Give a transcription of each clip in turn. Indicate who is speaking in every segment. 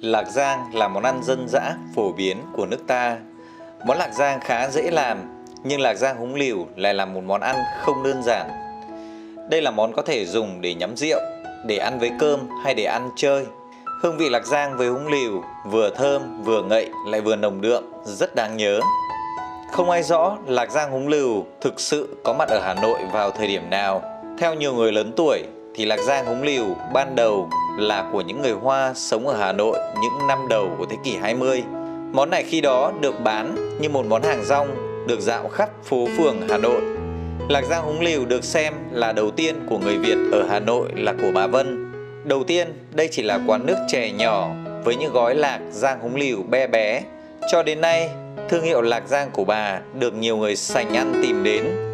Speaker 1: Lạc rang là món ăn dân dã phổ biến của nước ta. Món lạc rang khá dễ làm, nhưng lạc rang húng lỉu lại là một món ăn không đơn giản. Đây là món có thể dùng để nhắm rượu, để ăn với cơm hay để ăn chơi. Hương vị lạc rang với húng lỉu vừa thơm, vừa ngậy, lại vừa nồng đượm, rất đáng nhớ. Không ai rõ lạc rang húng lỉu thực sự có mặt ở Hà Nội vào thời điểm nào. Theo nhiều người lớn tuổi thì lạc rang húng lỉu ban đầu là của những người Hoa sống ở Hà Nội những năm đầu của thế kỷ 20. Món này khi đó được bán như một món hàng rong, được dạo khắp phố phường Hà Nội. Lạc rang húng lỉu được xem là đầu tiên của người Việt ở Hà Nội là của bà Vân. Đầu tiên, đây chỉ là quán nước chè nhỏ với những gói lạc rang húng lỉu bé bé. Cho đến nay, thương hiệu lạc rang của bà được nhiều người sành ăn tìm đến.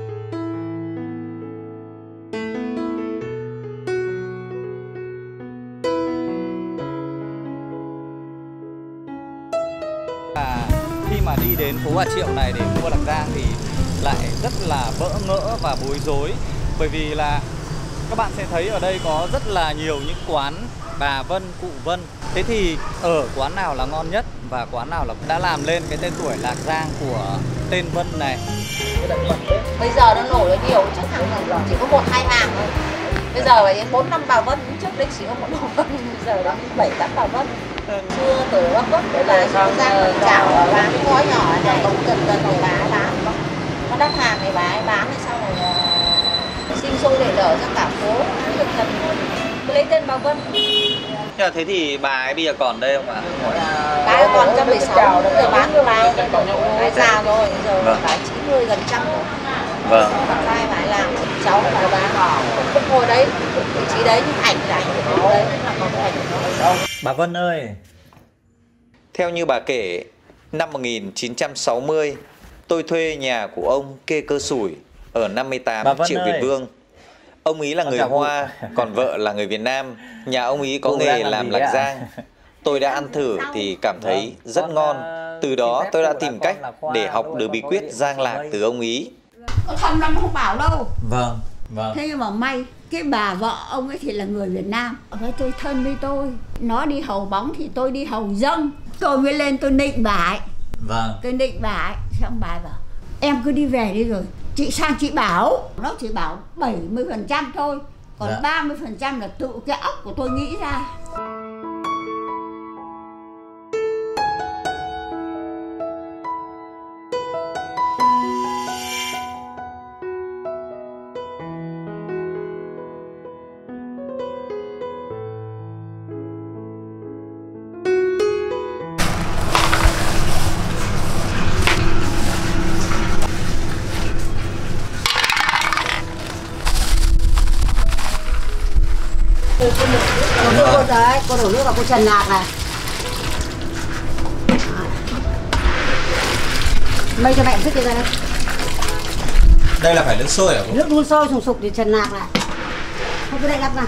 Speaker 2: Khi mà đi đến phố Bà Triệu này để mua lạc rang thì lại rất là bỡ ngỡ và bối rối. Bởi vì là các bạn sẽ thấy ở đây có rất là nhiều những quán bà Vân, cụ Vân. Thế thì ở quán nào là ngon nhất và quán nào là đã làm lên cái tên tuổi lạc rang của tên Vân này?
Speaker 3: Bây giờ nó nổi lên nhiều, trước hàng chỉ có 1-2 hàng thôi. Bây giờ phải đến 4-5 bà Vân, trước đây chỉ có một bà Vân, bây giờ đã 7-8 bà Vân. Xưa từ Bắc Bắc là rang chảo bán cái gói nhỏ này, dần dần thì bà ấy bán. Nó đắt hàng thì bà ấy bán, thì sau này sinh sôi để lở ra cả phố, dần dần lấy tên bà Vân.
Speaker 1: Nhưng mà thế thì bà ấy bây giờ còn đây không ạ?
Speaker 3: Bà ấy còn 116, giờ bán cho bà ấy già rồi, giờ bà ấy 90 gần trăm rồi.
Speaker 1: Vâng.
Speaker 3: Trai bà ấy làm, cháu bà ấy không ngồi đấy, vị trí đấy, nhưng ảnh đấy là có cái ảnh đâu.
Speaker 2: Bà Vân ơi!
Speaker 1: Theo như bà kể, năm 1960, tôi thuê nhà của ông kê cơ sủi ở 58 Triệu Việt Vương. Ông ý là người Hoa, còn vợ là người Việt Nam. Nhà ông ý có nghề làm lạc rang. Tôi đã ăn thử thì cảm thấy rất ngon. Từ đó tôi đã tìm cách để học được bí quyết rang lạc từ ông ý.
Speaker 4: Không năm không bảo đâu.
Speaker 2: Vâng.
Speaker 4: Thế nhưng mà may cái bà vợ ông ấy thì là người Việt Nam. Nói tôi thân với tôi. Nó đi hầu bóng thì tôi đi hầu dâng. Tôi mới lên tôi nịnh bà ấy.
Speaker 2: Vâng.
Speaker 4: Tôi nịnh bà ấy. Xong bà ấy bảo em cứ đi về đi rồi chị sang chị bảo. Nó chỉ bảo 70% thôi. Còn 30% là tự cái óc của tôi nghĩ ra. Đấy, cô đổ nước vào cô trần lạc này. Mây cho mẹ sức kia ra đây.
Speaker 2: Đây là phải nước sôi hả cô?
Speaker 4: Nước đun sôi sùng sục thì trần lạc này. Không cái đây lắp nào.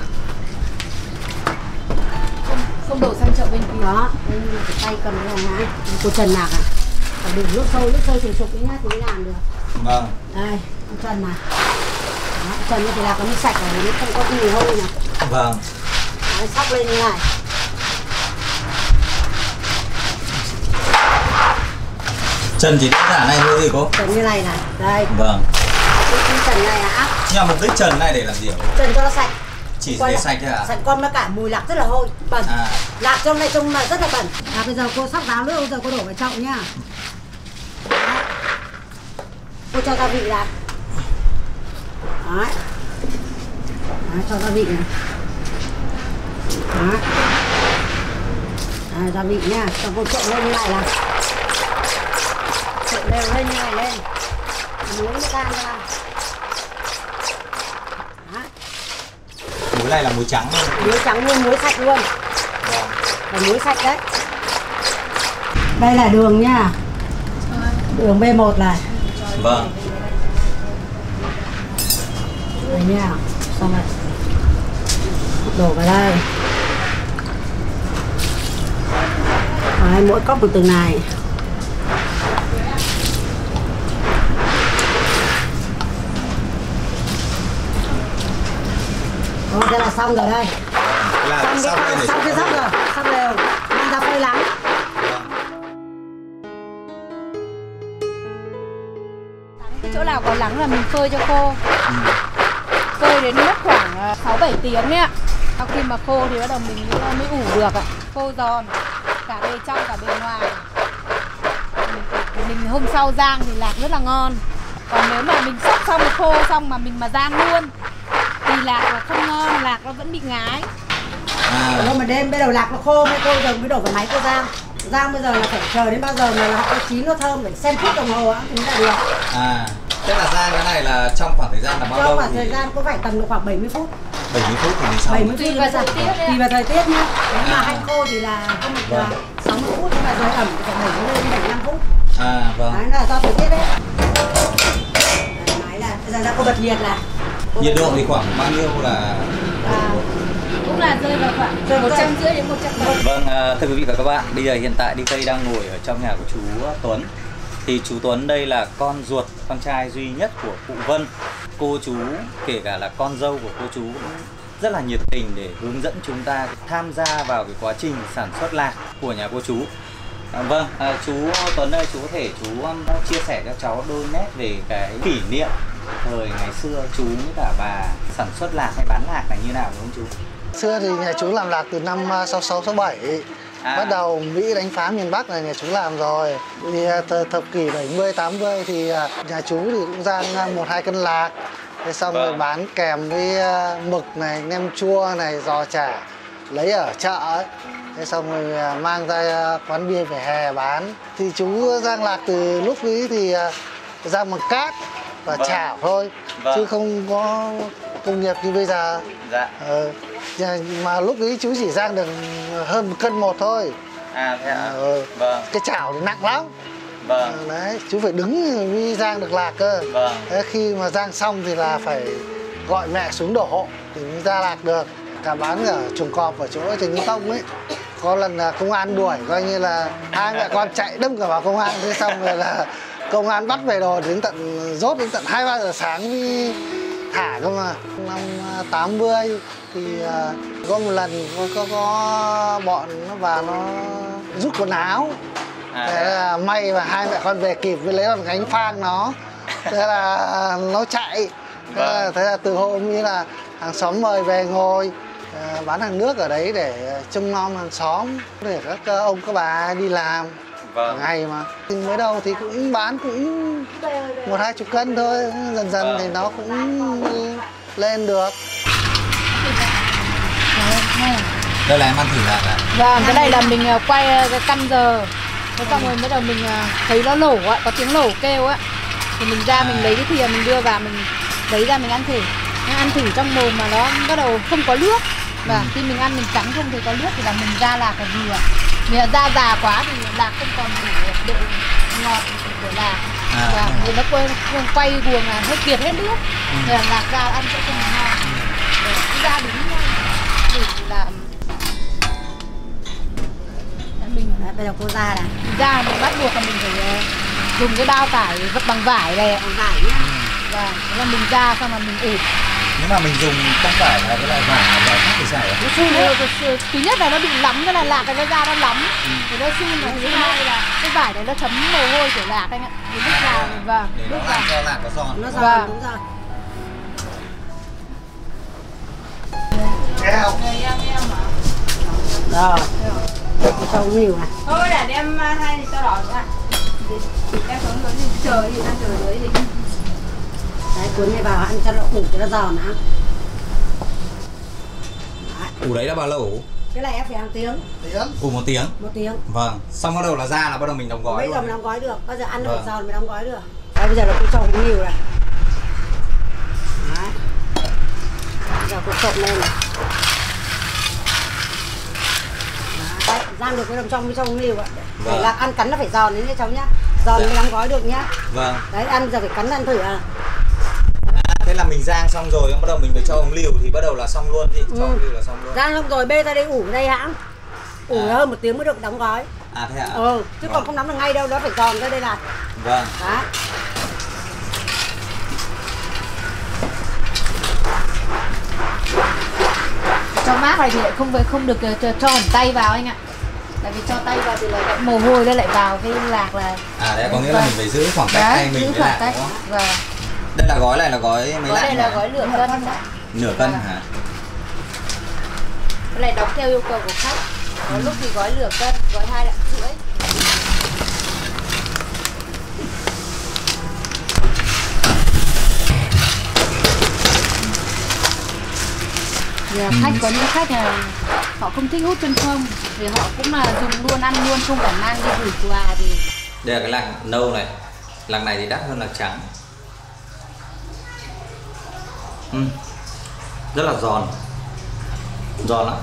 Speaker 3: Không đổ sang chậu bên kia.
Speaker 4: Đó, đây là cái tay cầm cái này cô trần lạc à. Còn đừng nước sôi sùng sục nhá thì mới làm được.
Speaker 2: Vâng.
Speaker 4: Đây, con trần này. Đó, trần như thế là có nước sạch rồi, nó không có mùi hôi này.
Speaker 2: Vâng.
Speaker 4: Đấy, sóc lên như này.
Speaker 2: Trần chỉ đơn giản này thôi gì cô?
Speaker 4: Trần như này này, đây.
Speaker 2: Vâng.
Speaker 4: Cái trần này là áp.
Speaker 2: Nhưng mà mục đích trần này để làm gì hả?
Speaker 4: Trần cho nó sạch.
Speaker 2: Chỉ để sạch thôi à?
Speaker 4: Sạch con nó cả mùi lạc rất là hôi, bẩn.
Speaker 2: À.
Speaker 4: Lạc trong này trông là rất là bẩn. Bây giờ cô sóc ráo nước, bây giờ cô đổ vào chậu nhá. Đấy. Cô cho gia vị lại. Đấy. Đấy, cho gia vị này. Đấy. Đấy, gia vị nha, cho cô trộn lên như này này. Trộn đều lên như này lên. Muối nó tan ra. Đấy.
Speaker 2: Muối này là muối trắng luôn.
Speaker 4: Muối trắng luôn, muối sạch luôn.
Speaker 2: Vâng.
Speaker 4: Là muối sạch đấy. Đây là đường nha. Đường B1 này.
Speaker 2: Vâng.
Speaker 4: Đây nha. Xong rồi. Đổ vào đây. Đấy, mỗi cốc một từng này. Thế là xong rồi đây.
Speaker 2: Là xong
Speaker 4: cái sóc rồi, xong đều. Mang ra phơi
Speaker 5: nào có nắng là mình phơi cho khô. Phơi đến mất khoảng 6-7 tiếng ấy ạ. Sau khi mà khô thì bắt đầu mình mới ủ được ạ. Khô giòn, cả bề trong cả bề ngoài. Mình hôm sau rang thì lạc rất là ngon. Còn nếu mà mình xóc xong khô xong mà mình mà rang luôn thì lạc là không ngon, lạc nó vẫn bị ngái.
Speaker 4: Mà đêm bây giờ lạc nó khô mấy cô giờ mới đổ vào máy cô rang. Rang bây giờ là phải chờ đến bao giờ mà nó chín nó thơm, phải xem phút đồng hồ thì là được.
Speaker 1: Tức là rang cái này là trong khoảng thời gian là bao lâu?
Speaker 4: Trong khoảng thời gian có phải tầm khoảng 70 phút.
Speaker 1: 70 phút thì mình xong.
Speaker 4: 70 phút tùy vào thời tiết. Tùy vào thời tiết nhá. Nếu mà hanh khô thì là không được 60 phút, nhưng mà dưới ẩm thì phải 75 phút.
Speaker 1: Vâng.
Speaker 4: Đấy là do thời tiết đấy. Máy là bây giờ cô bật nhiệt là.
Speaker 1: Nhiệt độ thì khoảng bao nhiêu là?
Speaker 5: Cũng là rơi vào khoảng 150 đến 170.
Speaker 2: Vâng, thưa quý vị và các bạn, bây giờ hiện tại DK đang ngồi ở trong nhà của chú Tuấn. Thì chú Tuấn đây là con ruột, con trai duy nhất của cụ Vân. Cô chú, kể cả là con dâu của cô chú cũng rất là nhiệt tình để hướng dẫn chúng ta tham gia vào cái quá trình sản xuất lạc của nhà cô chú. Vâng, chú Tuấn ơi, chú có thể chú chia sẻ cho cháu đôi nét về cái kỷ niệm thời ngày xưa chú với cả bà sản xuất lạc hay bán lạc là như nào đúng không chú?
Speaker 6: Xưa thì nhà chú làm lạc từ năm 66-67. Bắt đầu Mỹ đánh phá miền Bắc là nhà chú làm rồi. Thì thập kỷ 70-80 thì nhà chú thì cũng rang 1-2 cân lạc. Thế xong rồi bán kèm với mực này, nem chua này, giò chả lấy ở chợ ấy. Thế xong rồi mang ra quán bia vỉa hè bán. Thì chú rang lạc từ lúc ấy thì rang bằng cát và chảo thôi, chứ không có công nghiệp như bây giờ. Mà lúc ấy chú chỉ rang được hơn 1 cân một thôi.
Speaker 2: Thế ạ?
Speaker 6: Cái chảo thì nặng lắm. Đấy, chú phải đứng mới rang được lạc cơ. Thế khi mà rang xong thì là phải gọi mẹ xuống đổ hộ thì mới ra lạc được. Cả bán ở chuồng cọp ở chỗ Trần Nhân Tông ấy, có lần là công an đuổi, coi như là hai mẹ con chạy đâm cả vào công an. Thế xong rồi là công an bắt về đồ đến tận rốt đến tận 2-3 giờ sáng mới thả cơ mà. Năm 80 thì có một lần có bọn nó vào nó rút quần áo. Thế là may và hai mẹ con về kịp mới lấy con gánh phang nó. Thế là nó chạy. Thế là từ hôm như là hàng xóm mời về ngồi bán hàng nước ở đấy để trông nom hàng xóm, để các ông các bà đi làm ngày mà. Mới đầu thì cũng bán cũng 1-2 chục cân thôi, dần dần thì nó cũng lên được.
Speaker 1: Đây là em ăn thử lạc à?
Speaker 5: Vâng, cái này là mình quay cái căn giờ. Thế xong rồi bắt đầu mình thấy nó nổ á, có tiếng nổ kêu á. Thì mình ra mình lấy cái thìa mình đưa vào, mình lấy ra mình ăn thử. Ăn thử trong mồm mà nó bắt đầu không có nước. Và khi mình ăn mình cắn không thấy có nước thì là mình ra lạc là gì ạ? Vì da già quá thì lạc không còn đủ độ ngọt của lạc. Và vì nó quay guồng là hơi kiệt hết nước. Thì là lạc ra ăn sẽ không ngon. Để ra đúng đủ là mình
Speaker 4: bây giờ cô ra này.
Speaker 5: Ra mình bắt buộc là mình phải dùng cái bao tải vật bằng vải này.
Speaker 4: Bằng vải nhá.
Speaker 5: Và là mình ra xong là mình ủ.
Speaker 1: Nếu mà mình dùng không phải là cái loại vải và khác thì sao ạ?
Speaker 5: Thứ nhất là nó bị lắm, cái là lạc cái nó ra nó lắm. Thì nó xin mà thứ hai là cái vải này nó thấm mồ hôi của lạc anh ạ. Thì lúc vào
Speaker 1: để nó làm cho lạc nó giòn.
Speaker 4: Nó giòn đúng rồi. Rồi. Cho nhiều này.
Speaker 5: Thôi để đem hai cho đỏ ra. Đem xuống dưới thì chờ gì, đang chờ dưới gì.
Speaker 4: Đấy, cuốn này vào ăn cho nó ủ cho nó giòn đã.
Speaker 1: Ủ đấy là bao lâu ủ?
Speaker 4: Cái này em phải ăn tiếng.
Speaker 1: Ủ 1 tiếng.
Speaker 4: 1 tiếng.
Speaker 1: Vâng. Xong bắt đầu là ra là bắt đầu mình đóng gói.
Speaker 4: Bây giờ mình đóng gói được, bao giờ ăn nó phải giòn mới đóng gói được. Đấy, bây giờ là cũng trộn nhiều này. Đấy. Bây giờ cũng trộn lên này. Đấy, rang được cái đồng trong nhiều ạ. Để lạc ăn cắn nó phải giòn đấy nhé cháu nhá. Giòn mới đóng gói được nhá.
Speaker 1: Vâng.
Speaker 4: Đấy, ăn giờ phải cắn ăn thử à.
Speaker 1: Thế là mình rang xong rồi, bắt đầu mình phải cho ống liều thì bắt đầu là xong luôn chị. Cho ống liều là xong luôn.
Speaker 4: Rang xong rồi bê ra đây ủ đây hãng. Ủ hơn 1 tiếng mới được đóng gói.
Speaker 1: Thế ạ?
Speaker 4: Chứ còn không nắm được ngay đâu, nó phải giòn ra đây là.
Speaker 1: Vâng.
Speaker 4: Đó.
Speaker 5: Cho mát này thì lại không được cho hẳn tay vào anh ạ. Tại vì cho tay vào thì là mồ hôi nó lại vào cái lạc là.
Speaker 1: Đấy có nghĩa là mình phải giữ khoảng cách tay mình với lạc đúng không?
Speaker 5: Vâng.
Speaker 1: Đây là gói này là gói mấy
Speaker 5: Gói
Speaker 1: lạng
Speaker 5: này là
Speaker 1: hả?
Speaker 5: gói nửa cân đấy.
Speaker 1: Nửa cân hả?
Speaker 5: Cái này đóng theo yêu cầu của khách. Có lúc thì gói nửa cân, gói 2,5 lạng. Khách có những khách là họ không thích hút chân không thì họ cũng là dùng luôn, ăn luôn, không phải mang đi gửi quà thì.
Speaker 1: Đây là cái lạc nâu này. Lạc này thì đắt hơn lạc trắng. Rất là giòn. Giòn lắm.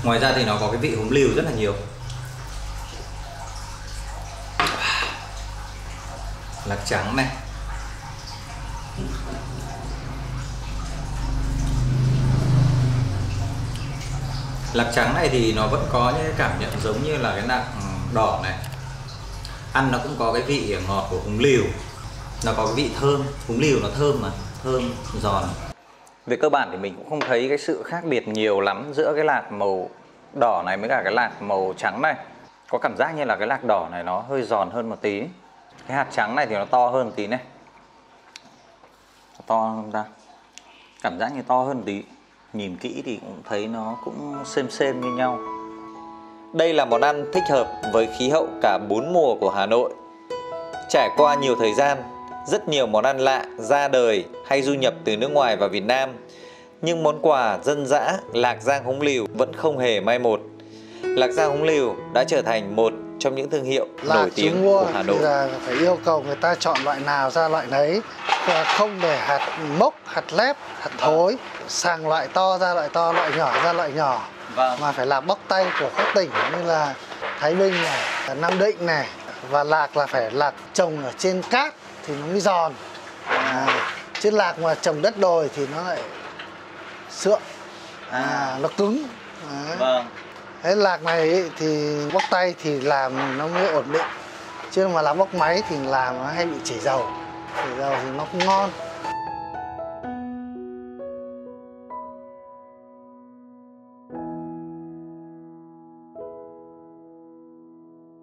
Speaker 1: Ngoài ra thì nó có cái vị húng liều rất là nhiều. Lạc trắng này. Lạc trắng này thì nó vẫn có những cái cảm nhận giống như là cái lạc đỏ này. Ăn nó cũng có cái vị ngọt của húng liều. Nó có cái vị thơm. Húng liều nó thơm mà. Thơm, giòn. Về cơ bản thì mình cũng không thấy cái sự khác biệt nhiều lắm giữa cái lạc màu đỏ này với cả cái lạc màu trắng này. Có cảm giác như là cái lạc đỏ này nó hơi giòn hơn một tí. Cái hạt trắng này thì nó to hơn một tí này. To không ta? Cảm giác như to hơn một tí. Nhìn kỹ thì cũng thấy nó cũng xem như nhau. Đây là món ăn thích hợp với khí hậu cả 4 mùa của Hà Nội. Trải qua nhiều thời gian, rất nhiều món ăn lạ ra đời hay du nhập từ nước ngoài vào Việt Nam. Nhưng món quà dân dã lạc rang húng liều vẫn không hề mai một. Lạc rang húng liều đã trở thành một trong những thương hiệu nổi tiếng của Hà Nội.
Speaker 6: Là phải yêu cầu người ta chọn loại nào ra loại nấy, không để hạt mốc, hạt lép, hạt thối, sàng loại to ra loại to, loại nhỏ ra loại nhỏ. Mà phải lạc bóc tay của các tỉnh như là Thái Bình này, Nam Định này. Và lạc là phải lạc trồng ở trên cát thì nó mới giòn. Chứ lạc mà trồng đất đồi thì nó lại sượng, nó cứng.
Speaker 1: Vâng.
Speaker 6: Cái lạc này ấy, thì bóc tay thì làm nó mới ổn định. Chứ mà lạc bóc máy thì làm nó hay bị chảy dầu. Chảy dầu thì nó không ngon.